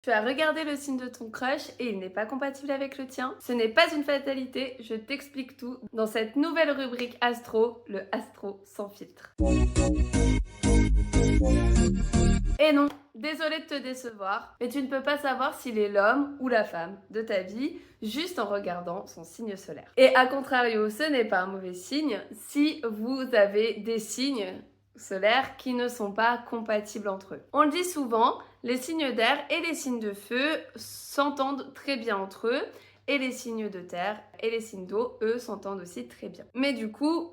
Tu as regardé le signe de ton crush et il n'est pas compatible avec le tien? Ce n'est pas une fatalité, je t'explique tout dans cette nouvelle rubrique Astro, le Astro sans filtre. Et non, désolée de te décevoir, mais tu ne peux pas savoir s'il est l'homme ou la femme de ta vie juste en regardant son signe solaire. Et à contrario, ce n'est pas un mauvais signe si vous avez des signes solaires qui ne sont pas compatibles entre eux. On le dit souvent, les signes d'air et les signes de feu s'entendent très bien entre eux, et les signes de terre et les signes d'eau, eux, s'entendent aussi très bien. Mais du coup,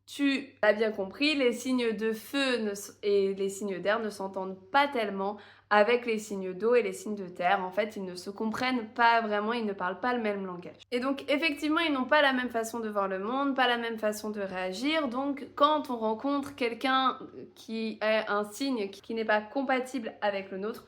tu as bien compris, les signes de feu et les signes d'air ne s'entendent pas tellement avec les signes d'eau et les signes de terre. En fait, ils ne se comprennent pas vraiment, ils ne parlent pas le même langage. Et donc, effectivement, ils n'ont pas la même façon de voir le monde, pas la même façon de réagir. Donc, quand on rencontre quelqu'un qui a un signe qui n'est pas compatible avec le nôtre,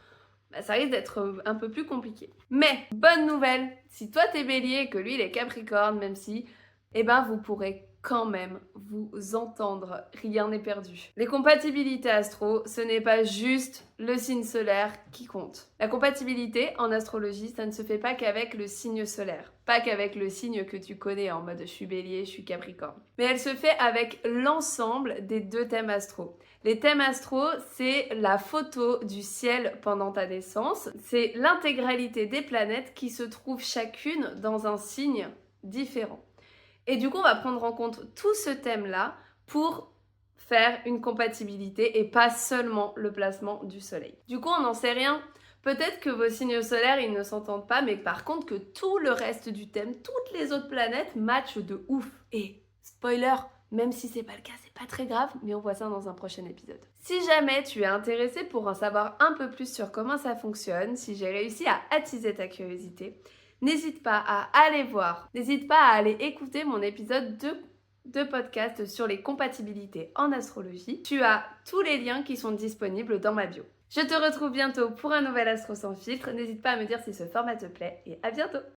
ça risque d'être un peu plus compliqué. Mais, bonne nouvelle, si toi t'es Bélier et que lui il est Capricorne, même si, vous pourrez quand même vous entendre, rien n'est perdu. Les compatibilités astro, ce n'est pas juste le signe solaire qui compte. La compatibilité en astrologie, ça ne se fait pas qu'avec le signe solaire, pas qu'avec le signe que tu connais en mode je suis Bélier, je suis Capricorne. Mais elle se fait avec l'ensemble des deux thèmes astro. Les thèmes astro, c'est la photo du ciel pendant ta naissance, c'est l'intégralité des planètes qui se trouvent chacune dans un signe différent. Et du coup, on va prendre en compte tout ce thème-là pour faire une compatibilité et pas seulement le placement du soleil. Du coup, on n'en sait rien. Peut-être que vos signes solaires, ils ne s'entendent pas, mais par contre que tout le reste du thème, toutes les autres planètes matchent de ouf. Et spoiler, même si c'est pas le cas, c'est pas très grave, mais on voit ça dans un prochain épisode. Si jamais tu es intéressé pour en savoir un peu plus sur comment ça fonctionne, si j'ai réussi à attiser ta curiosité, n'hésite pas à aller voir, n'hésite pas à aller écouter mon épisode de podcast sur les compatibilités en astrologie. Tu as tous les liens qui sont disponibles dans ma bio. Je te retrouve bientôt pour un nouvel Astro sans filtre. N'hésite pas à me dire si ce format te plaît et à bientôt!